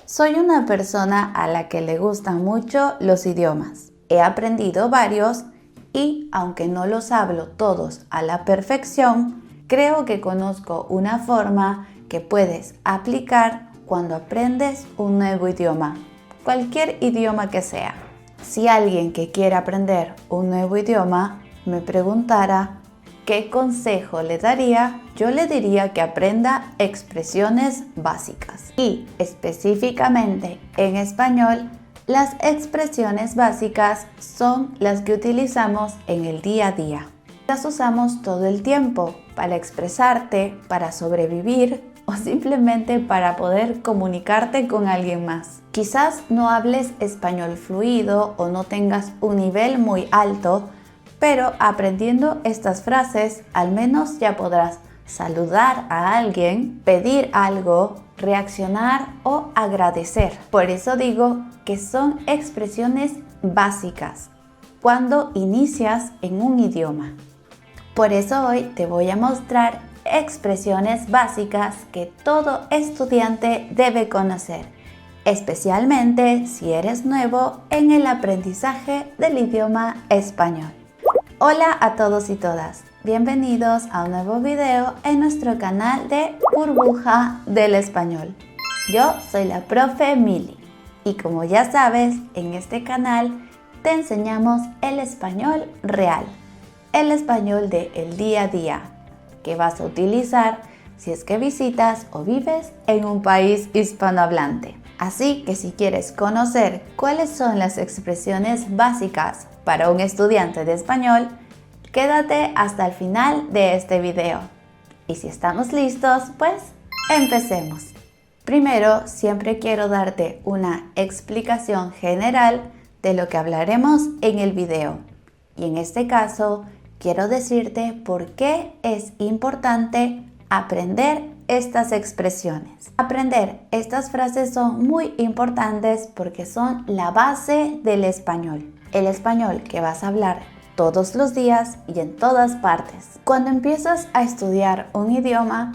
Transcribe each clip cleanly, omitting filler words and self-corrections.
Soy una persona a la que le gustan mucho los idiomas. He aprendido varios y, aunque no los hablo todos a la perfección, creo que conozco una forma que puedes aplicar cuando aprendes un nuevo idioma, cualquier idioma que sea. Si alguien que quiere aprender un nuevo idioma me preguntara ¿qué consejo le daría? Yo le diría que aprenda expresiones básicas. Y específicamente en español, las expresiones básicas son las que utilizamos en el día a día. Las usamos todo el tiempo para expresarte, para sobrevivir o simplemente para poder comunicarte con alguien más. Quizás no hables español fluido o no tengas un nivel muy alto, pero aprendiendo estas frases al menos ya podrás saludar a alguien, pedir algo, reaccionar o agradecer. Por eso digo que son expresiones básicas cuando inicias en un idioma. Por eso hoy te voy a mostrar expresiones básicas que todo estudiante debe conocer, especialmente si eres nuevo en el aprendizaje del idioma español. Hola a todos y todas, bienvenidos a un nuevo video en nuestro canal de Burbuja del Español. Yo soy la profe Mili y como ya sabes, en este canal te enseñamos el español real, el español de el día a día, que vas a utilizar si es que visitas o vives en un país hispanohablante. Así que si quieres conocer cuáles son las expresiones básicas para un estudiante de español, quédate hasta el final de este video. Y si estamos listos, pues empecemos. Primero, siempre quiero darte una explicación general de lo que hablaremos en el video. Y en este caso, quiero decirte por qué es importante aprender estas expresiones. Aprender estas frases son muy importantes porque son la base del español. El español que vas a hablar todos los días y en todas partes. Cuando empiezas a estudiar un idioma,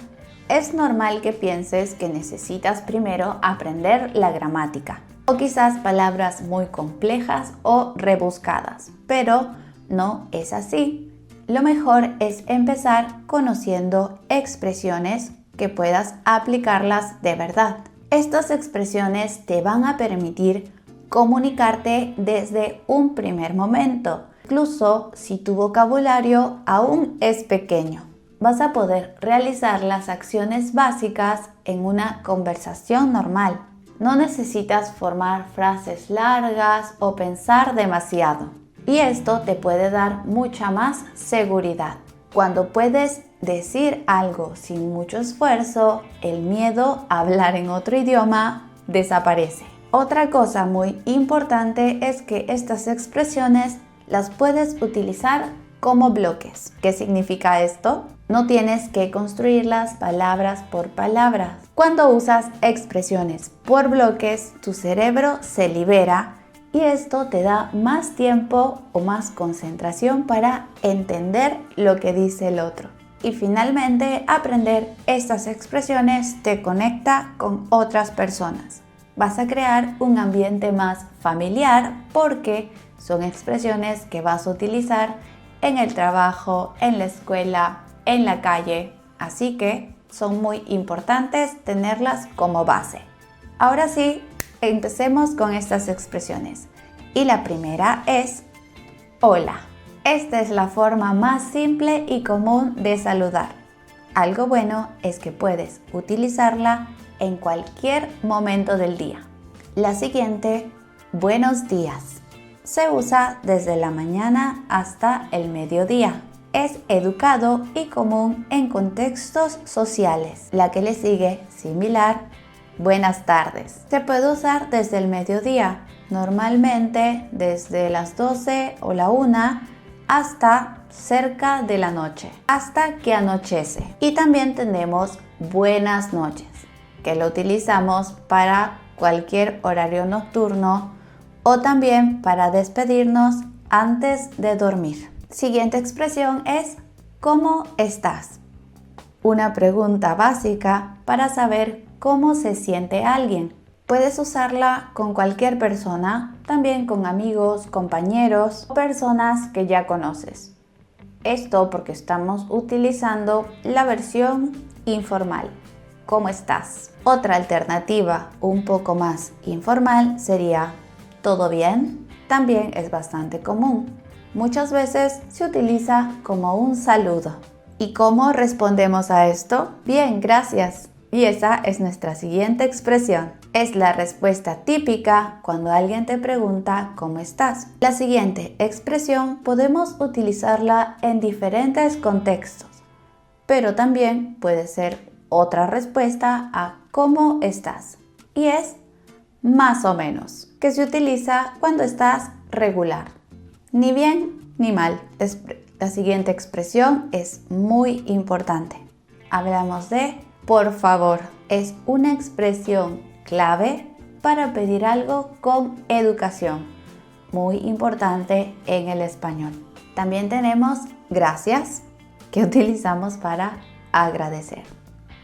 es normal que pienses que necesitas primero aprender la gramática o quizás palabras muy complejas o rebuscadas, pero no es así. Lo mejor es empezar conociendo expresiones que puedas aplicarlas de verdad. Estas expresiones te van a permitir comunicarte desde un primer momento, incluso si tu vocabulario aún es pequeño. Vas a poder realizar las acciones básicas en una conversación normal. No necesitas formar frases largas o pensar demasiado. Y esto te puede dar mucha más seguridad. Cuando puedes decir algo sin mucho esfuerzo, el miedo a hablar en otro idioma desaparece. Otra cosa muy importante es que estas expresiones las puedes utilizar como bloques. ¿Qué significa esto? No tienes que construirlas palabras por palabras. Cuando usas expresiones por bloques, tu cerebro se libera y esto te da más tiempo o más concentración para entender lo que dice el otro. Y finalmente, aprender estas expresiones te conecta con otras personas. Vas a crear un ambiente más familiar porque son expresiones que vas a utilizar en el trabajo, en la escuela, en la calle. Así que son muy importantes tenerlas como base. Ahora sí, empecemos con estas expresiones. Y la primera es hola. Esta es la forma más simple y común de saludar. Algo bueno es que puedes utilizarla en cualquier momento del día. La siguiente, buenos días. Se usa desde la mañana hasta el mediodía. Es educado y común en contextos sociales. La que le sigue, similar, buenas tardes. Se puede usar desde el mediodía, normalmente desde las 12 o la 1 hasta cerca de la noche, hasta que anochece. Y también tenemos buenas noches, que lo utilizamos para cualquier horario nocturno o también para despedirnos antes de dormir. Siguiente expresión es ¿cómo estás? Una pregunta básica para saber cómo se siente alguien. Puedes usarla con cualquier persona, también con amigos, compañeros o personas que ya conoces. Esto porque estamos utilizando la versión informal. ¿Cómo estás? Otra alternativa un poco más informal sería ¿todo bien? También es bastante común. Muchas veces se utiliza como un saludo. ¿Y cómo respondemos a esto? Bien, gracias. Y esa es nuestra siguiente expresión. Es la respuesta típica cuando alguien te pregunta ¿cómo estás? La siguiente expresión podemos utilizarla en diferentes contextos, pero también puede ser otra respuesta a ¿cómo estás? Y es más o menos, que se utiliza cuando estás regular. Ni bien ni mal. La siguiente expresión es muy importante. Hablamos de por favor. Es una expresión clave para pedir algo con educación. Muy importante en el español. También tenemos gracias, que utilizamos para agradecer.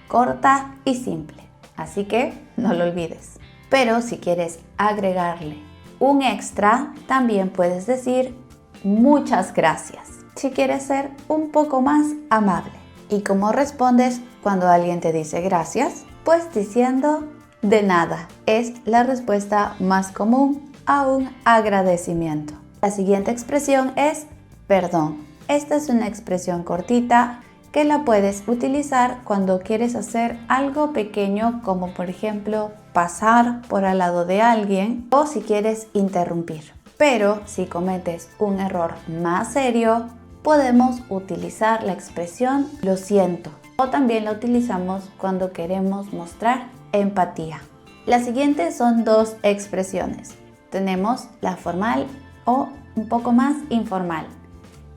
Corta y simple. Así que no lo olvides. Pero si quieres agregarle un extra, también puedes decir muchas gracias. Si quieres ser un poco más amable. ¿Y cómo respondes cuando alguien te dice gracias? Pues diciendo de nada. Es la respuesta más común a un agradecimiento. La siguiente expresión es perdón. Esta es una expresión cortita que la puedes utilizar cuando quieres hacer algo pequeño, como por ejemplo pasar por al lado de alguien, o si quieres interrumpir. Pero si cometes un error más serio, podemos utilizar la expresión lo siento, o también la utilizamos cuando queremos mostrar empatía. Las siguientes son dos expresiones. Tenemos la formal o un poco más informal,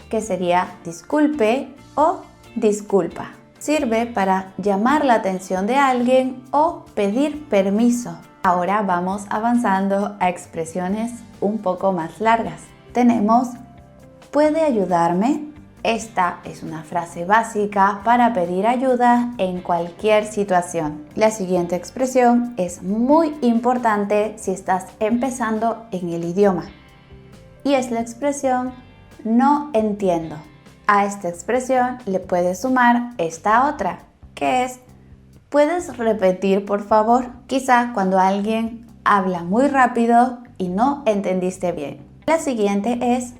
que sería disculpe o disculpa. Sirve para llamar la atención de alguien o pedir permiso. Ahora vamos avanzando a expresiones un poco más largas. Tenemos ¿puede ayudarme? Esta es una frase básica para pedir ayuda en cualquier situación. La siguiente expresión es muy importante si estás empezando en el idioma. Y es la expresión no entiendo. A esta expresión le puedes sumar esta otra, que es ¿puedes repetir por favor? Quizá cuando alguien habla muy rápido y no entendiste bien. La siguiente es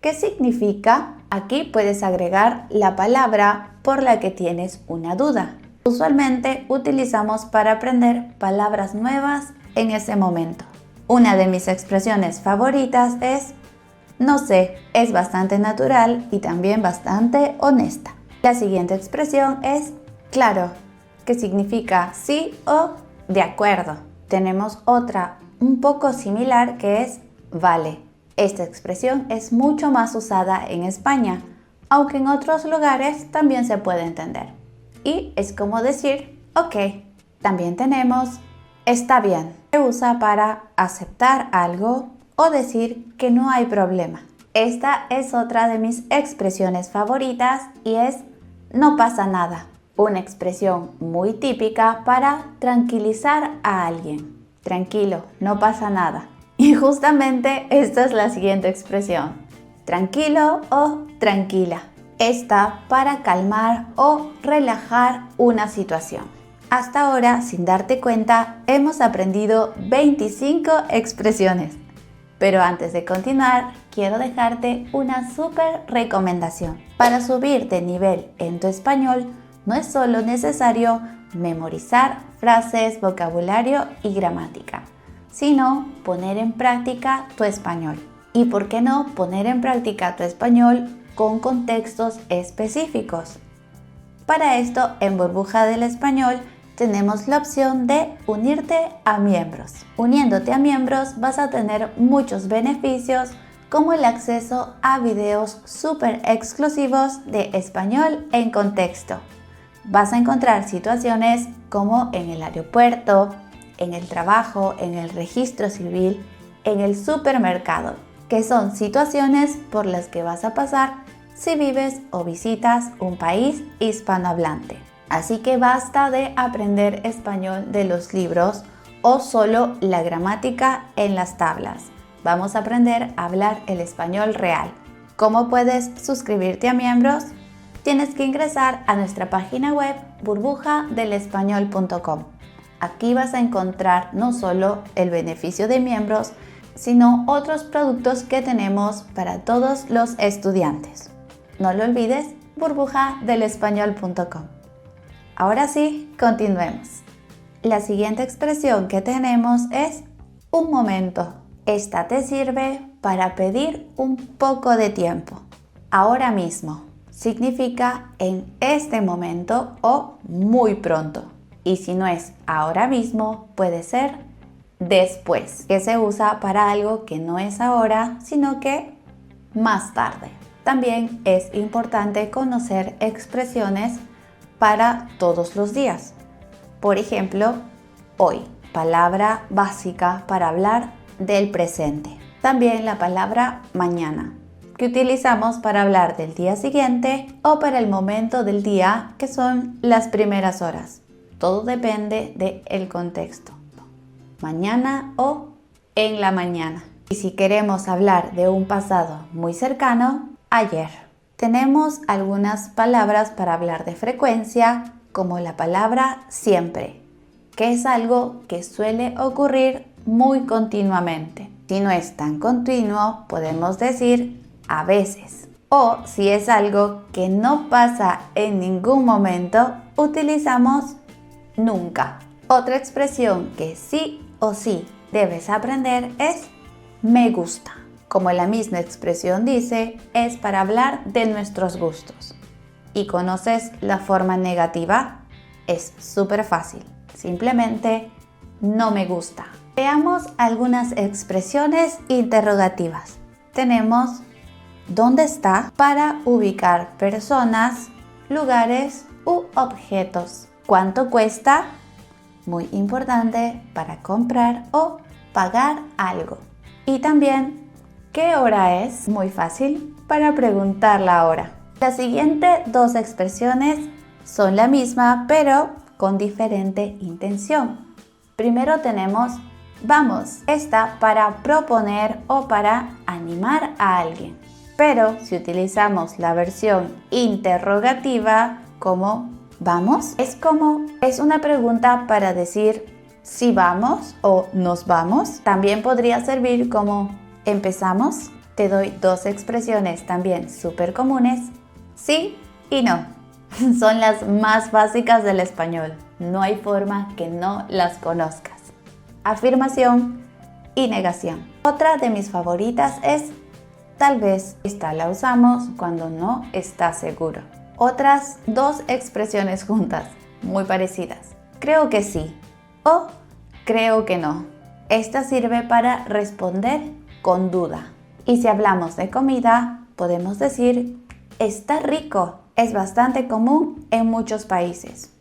¿qué significa? Aquí puedes agregar la palabra por la que tienes una duda. Usualmente utilizamos para aprender palabras nuevas en ese momento. Una de mis expresiones favoritas es no sé, es bastante natural y también bastante honesta. La siguiente expresión es claro, que significa sí o de acuerdo. Tenemos otra un poco similar que es vale. Esta expresión es mucho más usada en España, aunque en otros lugares también se puede entender. Y es como decir ok. También tenemos está bien. Se usa para aceptar algo o decir que no hay problema. Esta es otra de mis expresiones favoritas y es no pasa nada. Una expresión muy típica para tranquilizar a alguien. Tranquilo, no pasa nada. Y justamente esta es la siguiente expresión. Tranquilo o tranquila. Esta para calmar o relajar una situación. Hasta ahora, sin darte cuenta, hemos aprendido 25 expresiones. Pero antes de continuar, quiero dejarte una súper recomendación. Para subir de nivel en tu español, no es solo necesario memorizar frases, vocabulario y gramática, sino poner en práctica tu español. Y por qué no poner en práctica tu español con contextos específicos. Para esto, en Burbuja del Español, tenemos la opción de unirte a miembros. Uniéndote a miembros vas a tener muchos beneficios como el acceso a videos súper exclusivos de español en contexto. Vas a encontrar situaciones como en el aeropuerto, en el trabajo, en el registro civil, en el supermercado, que son situaciones por las que vas a pasar si vives o visitas un país hispanohablante. Así que basta de aprender español de los libros o solo la gramática en las tablas. Vamos a aprender a hablar el español real. ¿Cómo puedes suscribirte a miembros? Tienes que ingresar a nuestra página web burbujadelespañol.com. Aquí vas a encontrar no solo el beneficio de miembros, sino otros productos que tenemos para todos los estudiantes. No lo olvides, burbujadelespañol.com. Ahora sí, continuemos. La siguiente expresión que tenemos es un momento. Esta te sirve para pedir un poco de tiempo. Ahora mismo significa en este momento o muy pronto. Y si no es ahora mismo, puede ser después, que se usa para algo que no es ahora, sino que más tarde. También es importante conocer expresiones para todos los días. Por ejemplo, hoy, palabra básica para hablar del presente. También la palabra mañana, que utilizamos para hablar del día siguiente o para el momento del día, que son las primeras horas. Todo depende del contexto. Mañana o en la mañana. Y si queremos hablar de un pasado muy cercano, ayer. Tenemos algunas palabras para hablar de frecuencia, como la palabra siempre, que es algo que suele ocurrir muy continuamente. Si no es tan continuo, podemos decir a veces. O si es algo que no pasa en ningún momento, utilizamos nunca. Otra expresión que sí o sí debes aprender es me gusta. Como la misma expresión dice, es para hablar de nuestros gustos. ¿Y conoces la forma negativa? Es súper fácil. Simplemente no me gusta. Veamos algunas expresiones interrogativas. Tenemos ¿dónde está? Para ubicar personas, lugares u objetos. ¿Cuánto cuesta? Muy importante para comprar o pagar algo. Y también ¿qué hora es? Muy fácil para preguntar la hora. Las siguientes dos expresiones son la misma, pero con diferente intención. Primero tenemos vamos. Esta para proponer o para animar a alguien. Pero si utilizamos la versión interrogativa como ¿vamos? Es una pregunta para decir si vamos o nos vamos. También podría servir como ¿empezamos? Te doy dos expresiones también súper comunes, sí y no. Son las más básicas del español. No hay forma que no las conozcas. Afirmación y negación. Otra de mis favoritas es tal vez. Esta la usamos cuando no está seguro. Otras dos expresiones juntas, muy parecidas. Creo que sí o creo que no. Esta sirve para responder con duda. Y si hablamos de comida, podemos decir está rico. Es bastante común en muchos países.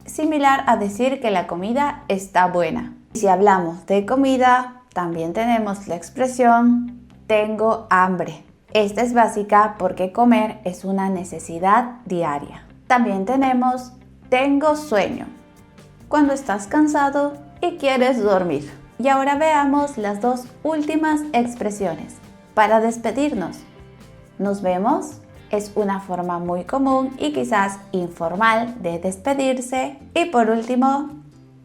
Similar a decir que la comida está buena. Si hablamos de comida, también tenemos la expresión tengo hambre. Esta es básica porque comer es una necesidad diaria. También tenemos tengo sueño, cuando estás cansado y quieres dormir. Y ahora veamos las dos últimas expresiones. Para despedirnos, nos vemos. Es una forma muy común y quizás informal de despedirse. Y por último,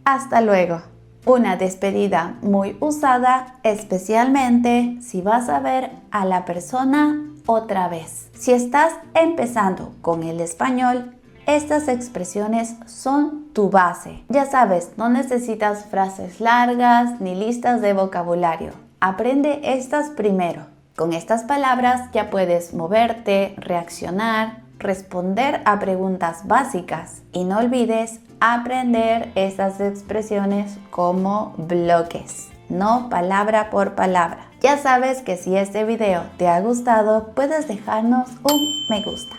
hasta luego. Una despedida muy usada, especialmente si vas a ver a la persona otra vez. Si estás empezando con el español, estas expresiones son tu base. Ya sabes, no necesitas frases largas ni listas de vocabulario. Aprende estas primero. Con estas palabras ya puedes moverte, reaccionar, responder a preguntas básicas. Y no olvides aprender estas expresiones como bloques, no palabra por palabra. Ya sabes que si este video te ha gustado, puedes dejarnos un me gusta.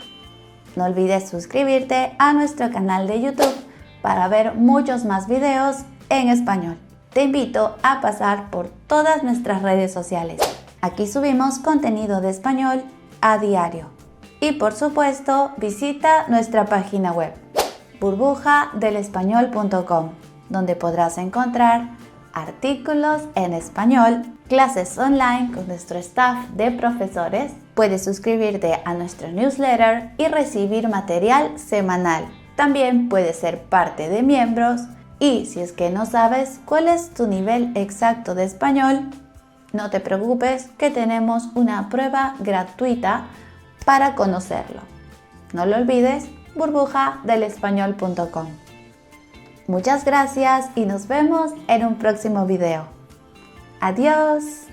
No olvides suscribirte a nuestro canal de YouTube para ver muchos más videos en español. Te invito a pasar por todas nuestras redes sociales. Aquí subimos contenido de español a diario. Y por supuesto, visita nuestra página web burbujadelespañol.com, donde podrás encontrar artículos en español, clases online con nuestro staff de profesores. Puedes suscribirte a nuestro newsletter y recibir material semanal. También puedes ser parte de miembros y si es que no sabes cuál es tu nivel exacto de español, no te preocupes que tenemos una prueba gratuita para conocerlo. No lo olvides, burbujadelespañol.com. Muchas gracias y nos vemos en un próximo video. Adiós.